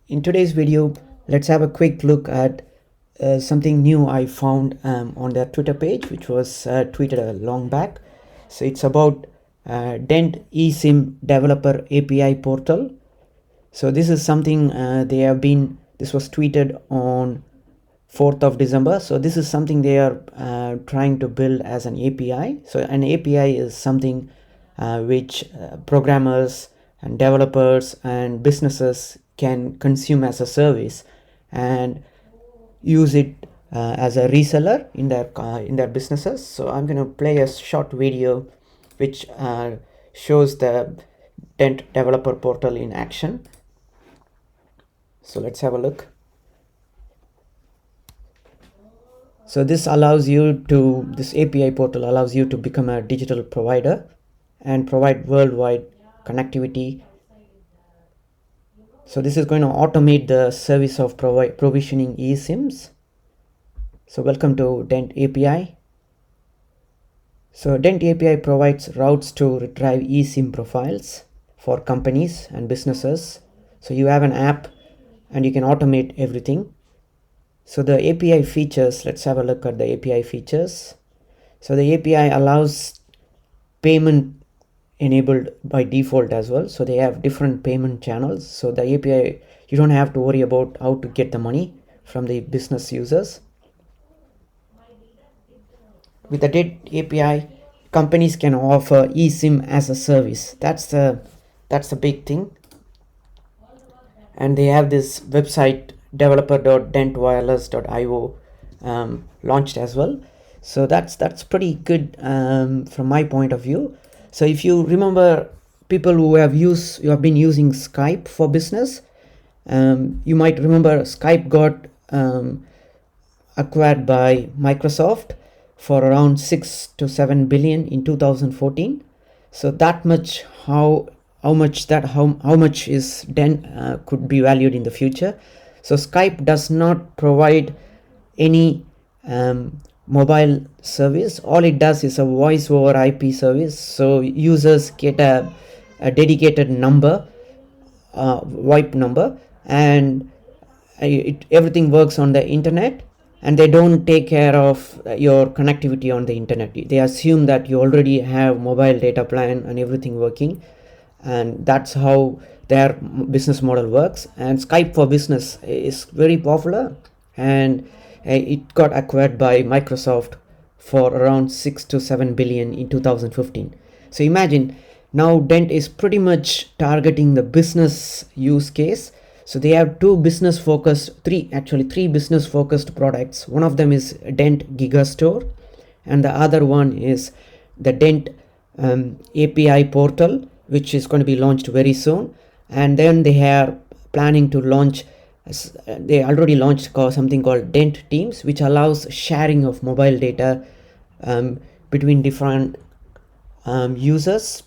In today's video, let's have a quick look at something new I found on their Twitter page, which was tweeted a long back. So it's about Dent eSIM developer API portal. So this is something this was tweeted on 4th of December. So this is something they are trying to build as an API. So an API is something which programmers and developers and businesses can consume as a service and use it as a reseller in their businesses. So I'm going to play a short video which shows the Dent developer portal in action. So let's have a look. So this API portal allows you to become a digital provider and provide worldwide connectivity. So this is going to automate the service of provisioning eSIMs. So welcome to Dent API. So Dent API provides routes to retrieve eSIM profiles for companies and businesses. So you have an app and you can automate everything. So the API features, let's have a look at the API features. So the API allows payment enabled by default as well. So they have different payment channels. So the API, you don't have to worry about how to get the money from the business users. With the Dent API, companies can offer eSIM as a service. That's the big thing. And they have this website developer.dentwireless.io launched as well. So that's pretty good from my point of view. So if you remember, people who have been using Skype for business, you might remember Skype got acquired by Microsoft for around 6 to 7 billion in 2014. So that much how much is Dent could be valued in the future. So Skype does not provide any mobile service. All it does is a voice over IP service. So users get a dedicated number, VoIP number, and everything works on the internet, and they don't take care of your connectivity on the internet. They assume that you already have mobile data plan and everything working, and that's how their business model works. And Skype for Business is very popular, and it got acquired by Microsoft for around 6 to 7 billion in 2015. So imagine now Dent is pretty much targeting the business use case. So they have three business focused products. One of them is Dent Gigastore, and the other one is the Dent API portal, which is going to be launched very soon. And then they are planning to launch, they already launched something called Dent Teams, which allows sharing of mobile data between different users.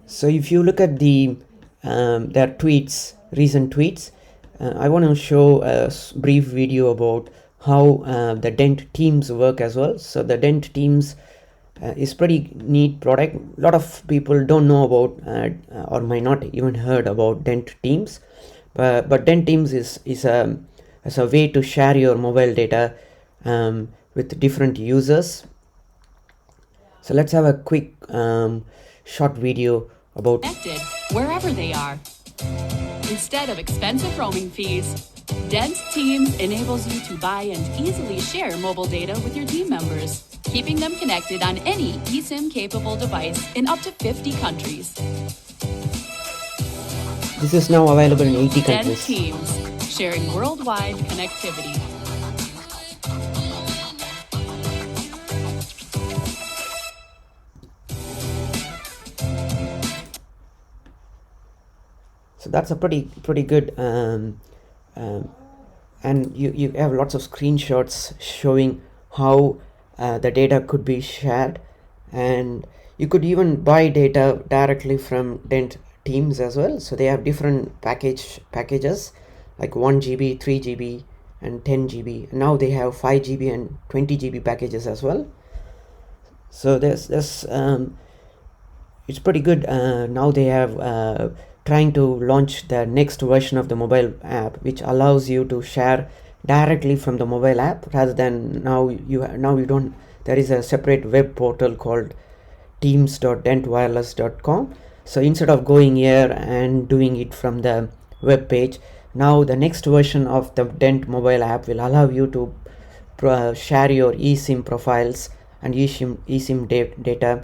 So if you look at their recent tweets, I want to show a brief video about how the Dent Teams work as well. So the Dent Teams is pretty neat product. A lot of people don't know about or might not even heard about Dent Teams, but Dent Teams is a way to share your mobile data with different users. So let's have a quick short video about connected wherever they are. Instead of expensive roaming fees, Dent Teams enables you to buy and easily share mobile data with your team members, keeping them connected on any eSIM-capable device in up to 50 countries. This is now available in 80 countries. Dent Teams, sharing worldwide connectivity. So that's a pretty good and you have lots of screenshots showing how the data could be shared, and you could even buy data directly from Dent Teams as well. So they have different packages like 1 GB, 3 GB and 10 GB. Now they have 5 GB and 20 GB packages as well. So it's pretty good. Now they have trying to launch the next version of the mobile app, which allows you to share directly from the mobile app rather than now you don't. There is a separate web portal called teams.dentwireless.com. So instead of going here and doing it from the web page, now the next version of the Dent mobile app will allow you to share your eSIM profiles and eSIM data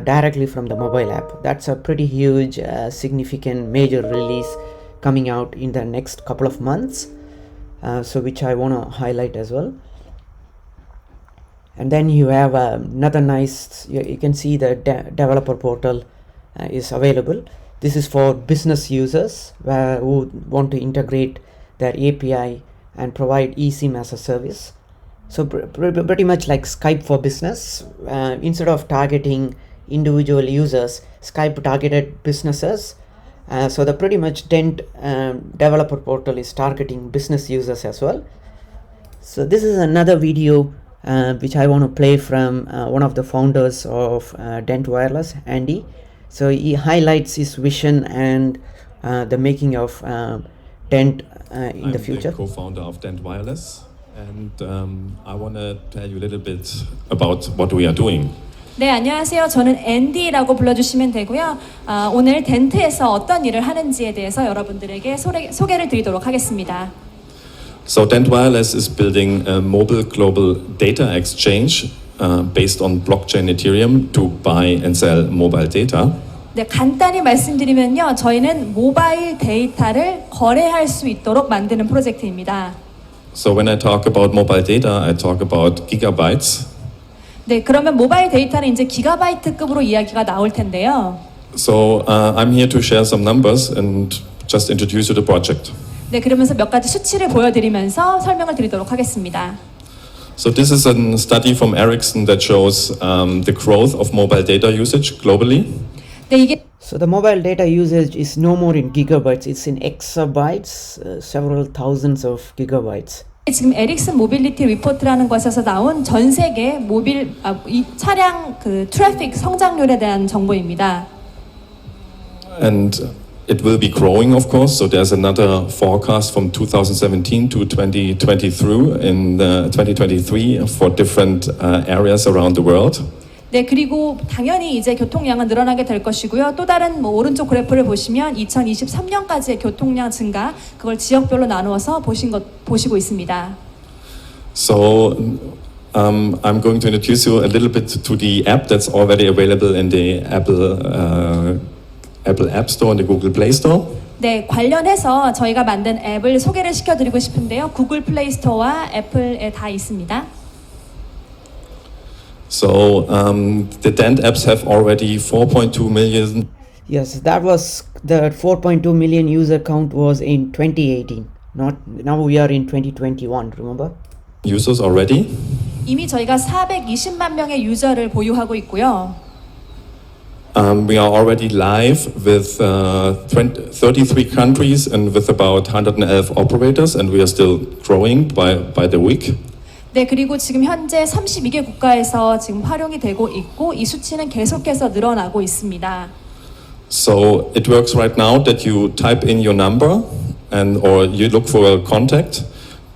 directly from the mobile app. That's a pretty huge, significant, major release coming out in the next couple of months. So which I want to highlight as well. And then you have another nice, you can see the developer portal is available. This is for business users who want to integrate their API and provide eSIM as a service. So pretty much like Skype for business. Instead of targeting individual users, Skype targeted businesses. So the pretty much Dent developer portal is targeting business users as well. So this is another video which I want to play from one of the founders of Dent Wireless, Andy. So he highlights his vision and the making of Dent in the future. I'm the co-founder of Dent Wireless, and I want to tell you a little bit about what we are doing. 네, 안녕하세요. 저는 앤디라고 불러주시면 되고요. 오늘 덴트에서 어떤 일을 하는지에 대해서 여러분들에게 소개를 드리도록 하겠습니다. So Dent Wireless is building a mobile global data exchange based on blockchain Ethereum to buy and sell mobile data. 네, 간단히 말씀드리면요. 저희는 모바일 데이터를 거래할 수 있도록 만드는 프로젝트입니다. So when I talk about mobile data, I talk about gigabytes. 네, 그러면 모바일 데이터는 이제 기가바이트급으로 이야기가 나올 텐데요. So I'm here to share some numbers and just introduce you to the project. 네, 그러면서 몇 가지 수치를 보여드리면서 설명을 드리도록 하겠습니다. So this is a study from Ericsson that shows the growth of mobile data usage globally. 네, 이게 So the mobile data usage is no more in gigabytes, it's in exabytes, several thousands of gigabytes. 지금 에릭슨 모빌리티 리포트라는 것에서 나온 전 세계 이 차량 그 트래픽 성장률에 대한 정보입니다. And it will be growing, of course. So there's another forecast from 2017 to 2023 in 2023 for different areas around the world. 네, 그리고 당연히 이제 교통량은 늘어나게 될 것이고요. 또 다른 오른쪽 그래프를 보시면 2023년까지의 교통량 증가, 그걸 지역별로 나누어서 보시고 있습니다. So I'm going to introduce you a little bit to the app that's already available in the Apple App Store and the Google Play Store. 네, 관련해서 저희가 만든 앱을 소개를 시켜드리고 싶은데요. 구글 플레이 스토어와 애플에 다 있습니다. So the Dent apps have already 4.2 million. Yes, that was the 4.2 million user count was in 2018. Now we are in 2021. Remember? Users already. 이미 저희가 420만 명의 유저를 보유하고 있고요. We are already live with 33 countries and with about 111 operators, and we are still growing by the week. 네, 그리고 지금 현재 32개 국가에서 지금 활용이 되고 있고 이 수치는 계속해서 늘어나고 있습니다. So it works right now that you type in your number or you look for a contact,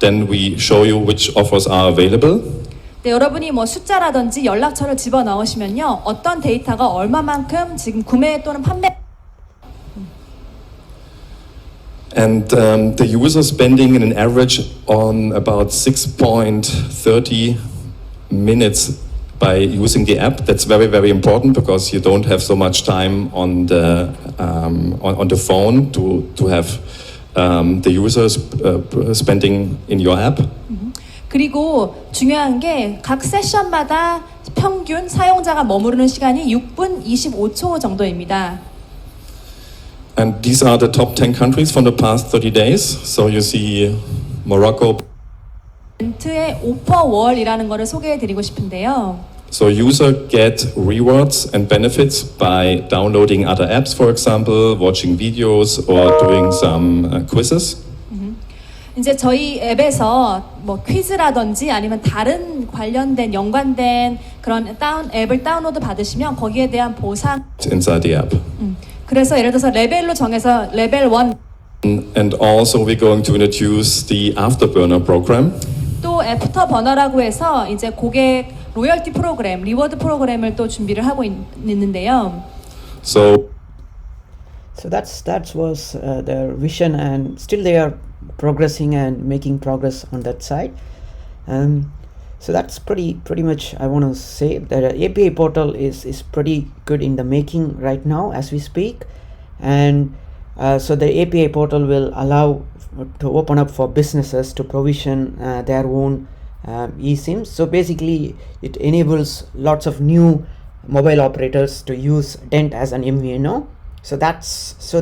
then we show you which offers are available. 네, 여러분이 뭐 숫자라든지 연락처를 집어 넣으시면요, 어떤 데이터가 얼마만큼 지금 구매 또는 판매. And the user spending in an average on about 6.30 minutes by using the app. That's very, very important because you don't have so much time on the phone to have the users spending in your app. 그리고 중요한 게 각 세션마다 평균 사용자가 머무르는 시간이 6분 25초 정도입니다. And these are the top 10 countries from the past 30 days. So you see Morocco. 덴트의 오퍼월이라는 거를 소개해드리고 싶은데요. So user get rewards and benefits by downloading other apps, for example, watching videos or doing some quizzes. 이제 저희 앱에서 뭐 퀴즈라든지 아니면 다른 관련된 연관된 그런 앱을 다운로드 받으시면 거기에 대한 보상. Inside the app. 그래서 예를 들어서 레벨로 정해서 레벨 1 And also we're going to introduce the afterburner program. 또 애프터 버너라고 해서 이제 고객 로열티 프로그램, 리워드 프로그램을 또 준비를 하고 있는데요. So that was their vision, and still they are progressing and making progress on that side. So that's pretty much I want to say. The API portal is pretty good in the making right now as we speak, and so the API portal will allow to open up for businesses to provision their own eSIMs. So basically it enables lots of new mobile operators to use Dent as an MVNO. So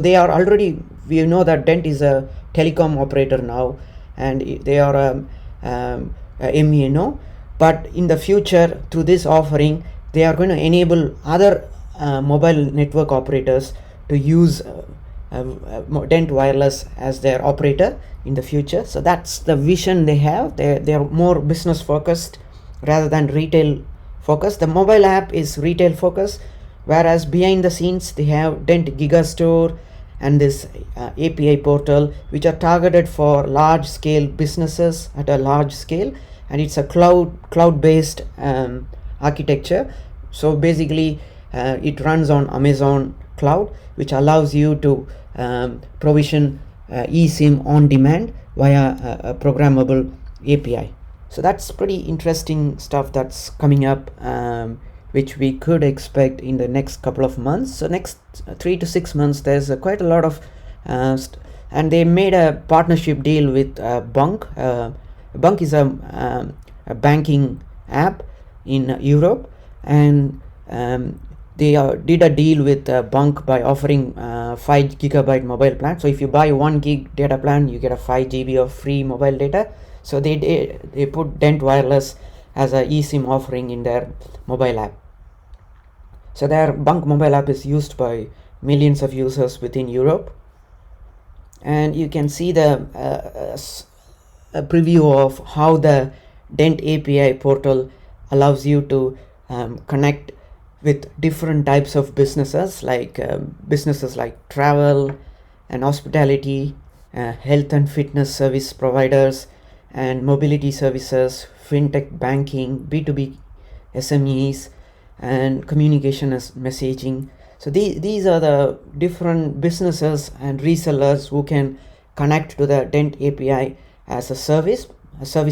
they are already, we know that Dent is a telecom operator now, and they are a MVNO, but in the future through this offering they are going to enable other mobile network operators to use Dent Wireless as their operator in the future. So that's the vision they have. They are more business focused rather than retail focused. The mobile app is retail focused, whereas behind the scenes they have Dent Gigastore and this API portal, which are targeted for large scale businesses at a large scale, and it's a cloud based architecture. So basically it runs on Amazon cloud, which allows you to provision eSIM on demand via a programmable API. So that's pretty interesting stuff that's coming up, which we could expect in the next couple of months. So next 3 to 6 months there's quite a lot of and they made a partnership deal with Bunk. Bunk is a banking app in Europe, and they did a deal with Bunk by offering 5 gigabyte mobile plan. So if you buy 1 gig data plan, you get a 5 GB of free mobile data. So they put Dent Wireless as a eSIM offering in their mobile app. So their Bunk mobile app is used by millions of users within Europe, and you can see the a preview of how the Dent API portal allows you to connect with different types of businesses, like businesses like travel and hospitality, health and fitness service providers, and mobility services, fintech, banking, B2B SMEs, and communication as messaging. So these are the different businesses and resellers who can connect to the Dent API as a service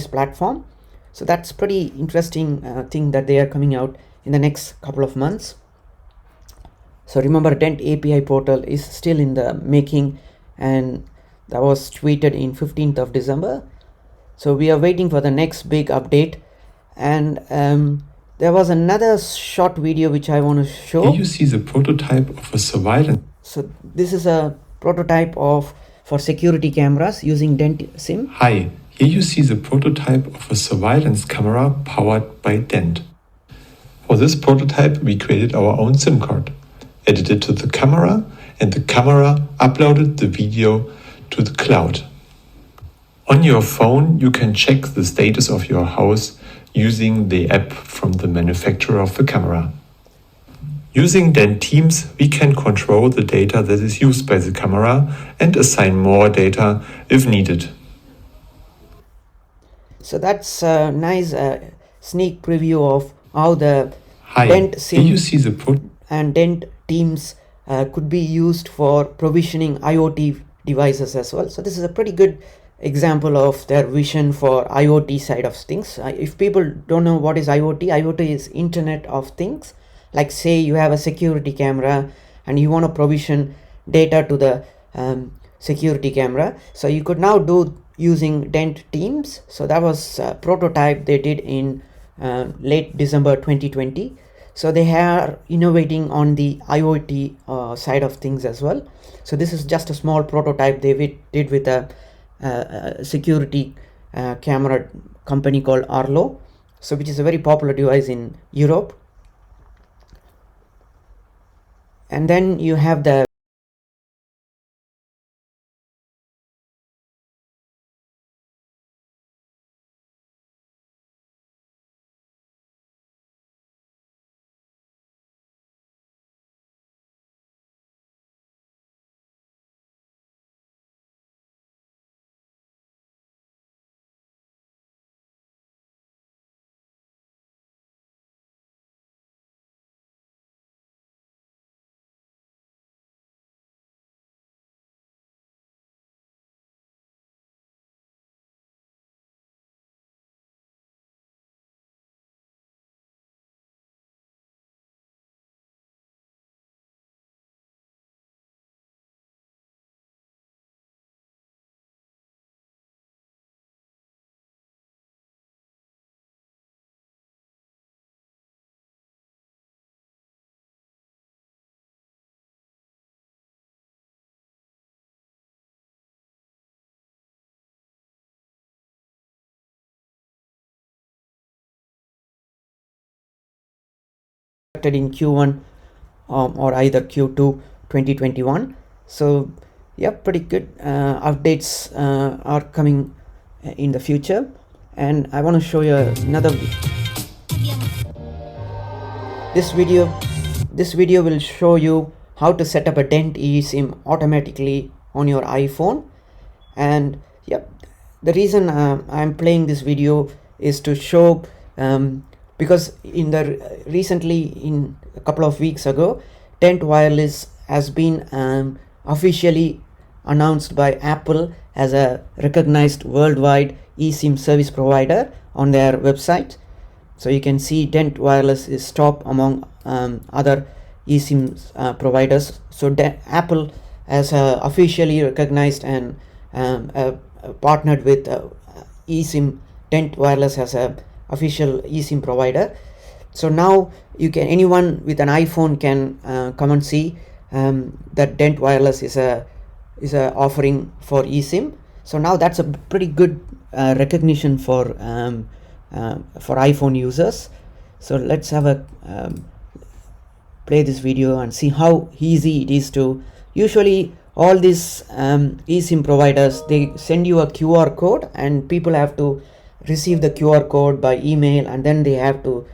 platform. So that's pretty interesting thing that they are coming out in the next couple of months. So remember, Dent API portal is still in the making, and that was tweeted in 15th of December. So we are waiting for the next big update. And there was another short video which I want to show. Here you see the prototype of a surveillance. So this is a prototype for security cameras using Dent SIM. Hi, here you see the prototype of a surveillance camera powered by Dent. For this prototype, we created our own SIM card, added it to the camera, and the camera uploaded the video to the cloud. On your phone, you can check the status of your house using the app from the manufacturer of the camera. Using Dent Teams, we can control the data that is used by the camera and assign more data if needed. So that's a nice sneak preview of how the Hi, Dent SIM here you see the and Dent Teams could be used for provisioning IoT devices as well. So this is a pretty good example of their vision for IoT side of things. If people don't know what is IoT is Internet of Things. Like say you have a security camera and you want to provision data to the security camera, so you could now do using Dent Teams. So that was a prototype they did in late December 2020. So they are innovating on the IoT side of things as well. So this is just a small prototype they did with a security camera company called Arlo, so which is a very popular device in Europe. And then you have the in Q1 or either Q2 2021. So yeah, pretty good updates are coming in the future. And I want to show you another. This video will show you how to set up a Dent eSIM automatically on your iPhone. And yep, the reason I'm playing this video is to show because recently, in a couple of weeks ago, Dent Wireless has been officially announced by Apple as a recognized worldwide eSIM service provider on their website. So you can see Dent Wireless is top among other eSIM providers. So Apple has officially recognized and partnered with eSIM. Dent Wireless as a official eSIM provider. So now anyone with an iPhone can come and see that Dent Wireless is a offering for eSIM. So now that's a pretty good recognition for iPhone users. So let's have a play this video and see how easy it is to. Usually all these eSIM providers, they send you a QR code and people have to receive the QR code by email, and then they have to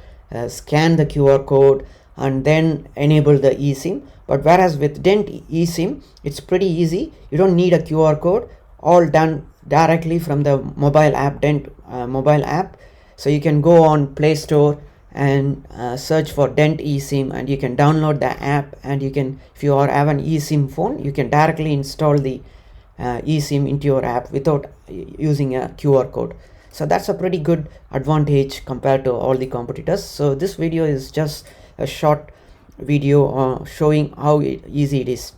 scan the QR code and then enable the eSIM. But whereas with Dent eSIM, it's pretty easy. You don't need a QR code, all done directly from the mobile app, Dent mobile app. So you can go on Play Store and search for Dent eSIM, and you can download the app, and you can, if you have an eSIM phone, you can directly install the eSIM into your app without using a QR code. So that's a pretty good advantage compared to all the competitors. So this video is just a short video showing how easy it is.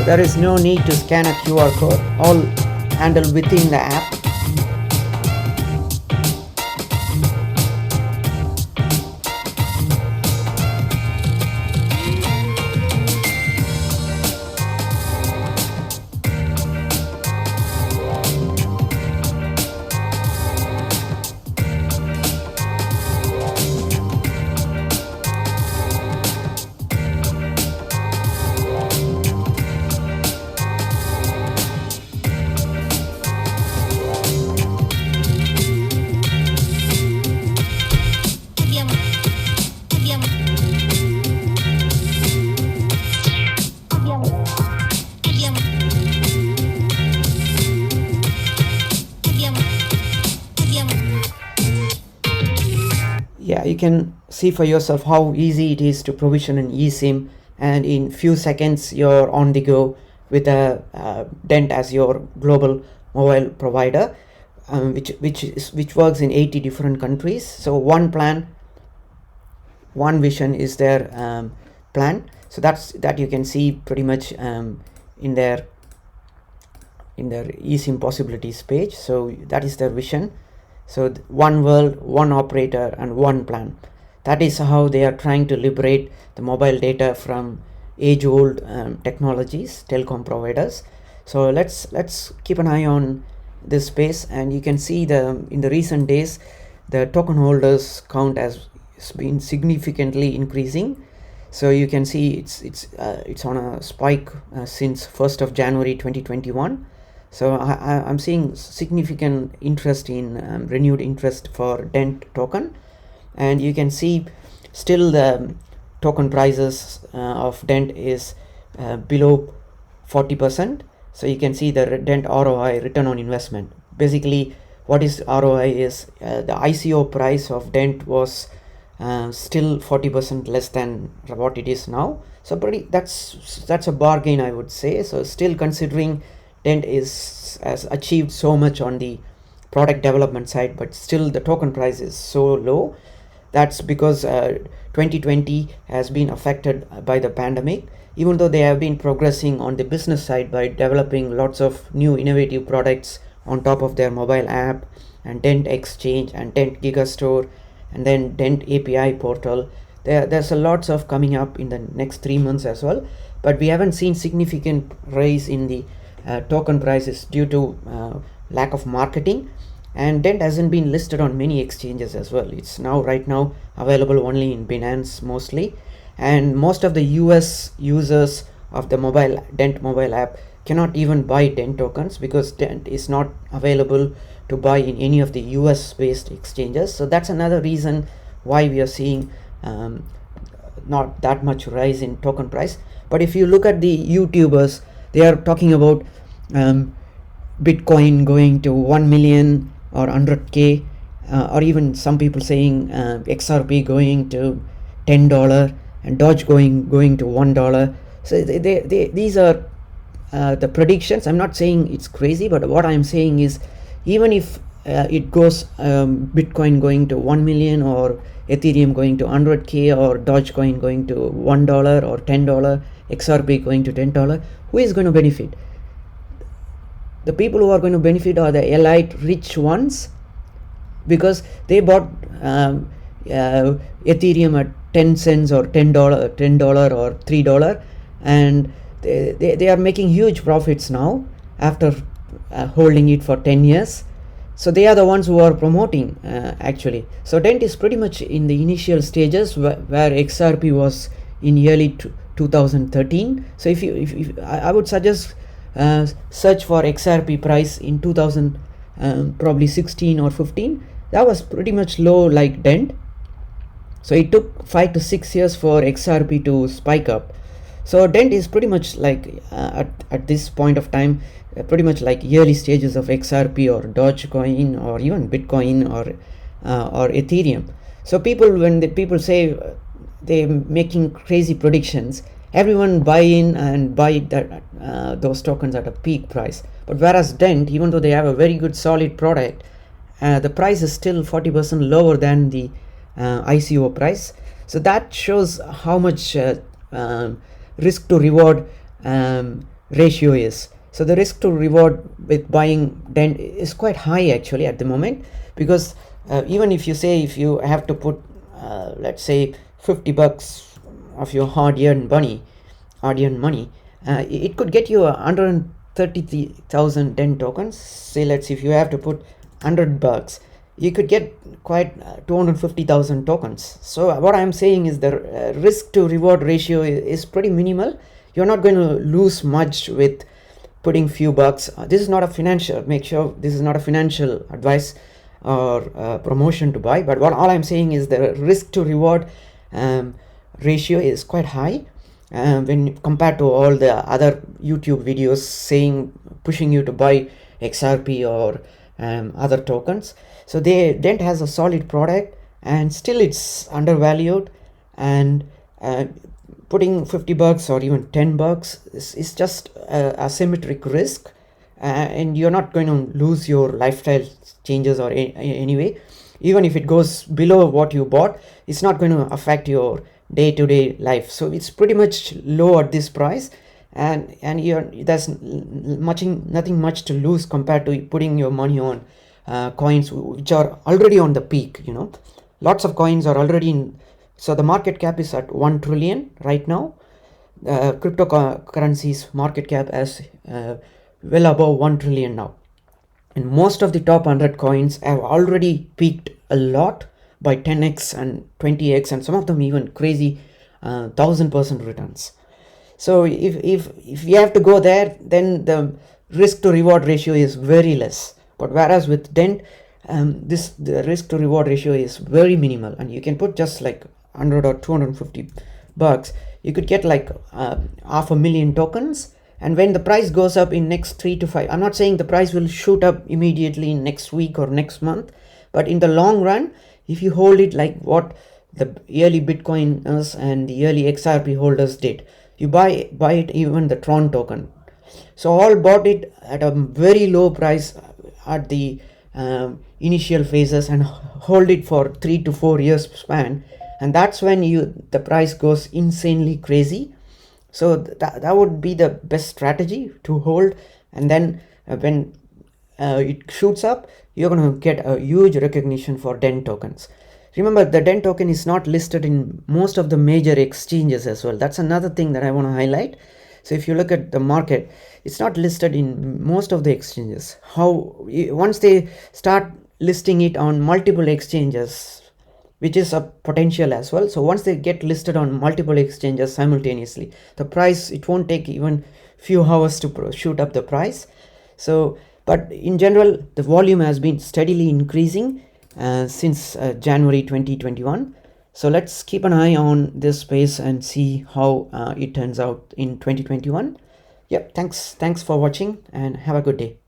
There is no need to scan a QR code, all handled within the app. Yeah, you can see for yourself how easy it is to provision an eSIM, and in few seconds you're on the go with a Dent as your global mobile provider, which works in 80 different countries. So one plan, one vision is their plan. So that you can see pretty much in their eSIM possibilities page. So that is their vision. So one world, one operator, and one plan. That is how they are trying to liberate the mobile data from age-old technologies, telecom providers. So let's keep an eye on this space, and you can see in the recent days, the token holders count has been significantly increasing. So you can see it's on a spike since 1st of January 2021. So I'm seeing significant interest in renewed interest for Dent token, and you can see still the token prices of Dent is below 40%. So you can see the Dent ROI, return on investment. Basically, what is ROI is the ICO price of Dent was still 40% less than what it is now. So that's a bargain, I would say. So still considering Dent has achieved so much on the product development side, but still the token price is so low. That's because 2020 has been affected by the pandemic, even though they have been progressing on the business side by developing lots of new innovative products on top of their mobile app, and Dent Exchange and Dent Gigastore, and then Dent API portal. There's a lots of coming up in the next 3 months as well, but we haven't seen significant rise in the token prices due to lack of marketing. And Dent hasn't been listed on many exchanges as well. It's right now available only in Binance mostly, and most of the US users of the Dent mobile app cannot even buy Dent tokens because Dent is not available to buy in any of the US based exchanges. So that's another reason why we are seeing not that much rise in token price. But if you look at the YouTubers, they are talking about Bitcoin going to 1 million or 100k, or even some people saying XRP going to $10 and Doge going to $1. So these are the predictions. I'm not saying it's crazy, but what I'm saying is, even if it goes Bitcoin going to 1 million, or Ethereum going to 100k, or Dogecoin going to $1 or $10, XRP going to $10, who is going to benefit? The people who are going to benefit are the elite rich ones, because they bought Ethereum at 10 cents or $10 or $3, and they are making huge profits now after holding it for 10 years. So they are the ones who are promoting actually. So Dent is pretty much in the initial stages where XRP was in early 2013. So if I would suggest search for XRP price in 2000 probably 16 or 15. That was pretty much low like Dent. So it took 5 to 6 years for XRP to spike up. So Dent is pretty much like at this point of time pretty much like early stages of XRP or Dogecoin or even Bitcoin or Ethereum. So when people say they're making crazy predictions, everyone buy in and buy those tokens at a peak price. But whereas Dent, even though they have a very good solid product, the price is still 40% lower than the ICO price. So that shows how much risk to reward ratio is. So the risk to reward with buying Dent is quite high actually at the moment, because even if you have to put let's say $50 of your hard-earned money, it could get you 130,000 Dent tokens. Say if you have to put $100, you could get quite 250,000 tokens. So what I'm saying is the risk to reward ratio is pretty minimal. You're not going to lose much with putting few bucks. This is not a financial advice or promotion to buy, but all I'm saying is the risk to reward ratio is quite high when compared to all the other YouTube videos pushing you to buy XRP or other tokens. So Dent has a solid product, and still it's undervalued, and putting $50 or even $10 is just a asymmetric risk, and you're not going to lose your lifestyle changes or anyway. Even if it goes below what you bought, it's not going to affect your day-to-day life. So it's pretty much low at this price, and there's nothing much to lose compared to putting your money on coins which are already on the peak. Lots of coins are already in. So the market cap is at 1 trillion right now. Cryptocurrencies market cap is well above 1 trillion now, and most of the top 100 coins have already peaked a lot by 10x and 20x, and some of them even crazy 1000% returns. So if you have to go there, then the risk to reward ratio is very less. But whereas with Dent, the risk to reward ratio is very minimal, and you can put just like 100 or 250 bucks, you could get like 500,000 tokens. And when the price goes up in next 3 to 5, I'm not saying the price will shoot up immediately next week or next month, but in the long run, if you hold it like what the early Bitcoiners and the early XRP holders did, you buy it, even the Tron token. So all bought it at a very low price at the initial phases and hold it for 3 to 4 years span, and that's when the price goes insanely crazy. So that would be the best strategy to hold, and then when it shoots up, you're going to get a huge recognition for DENT tokens. Remember, the DENT token is not listed in most of the major exchanges as well. That's another thing that I want to highlight. So if you look at the market, it's not listed in most of the exchanges. Once they start listing it on multiple exchanges, which is a potential as well. So once they get listed on multiple exchanges simultaneously, the price, it won't take even few hours to shoot up the price. So, but in general, the volume has been steadily increasing since January 2021. So let's keep an eye on this space and see how it turns out in 2021. Yep, thanks for watching and have a good day.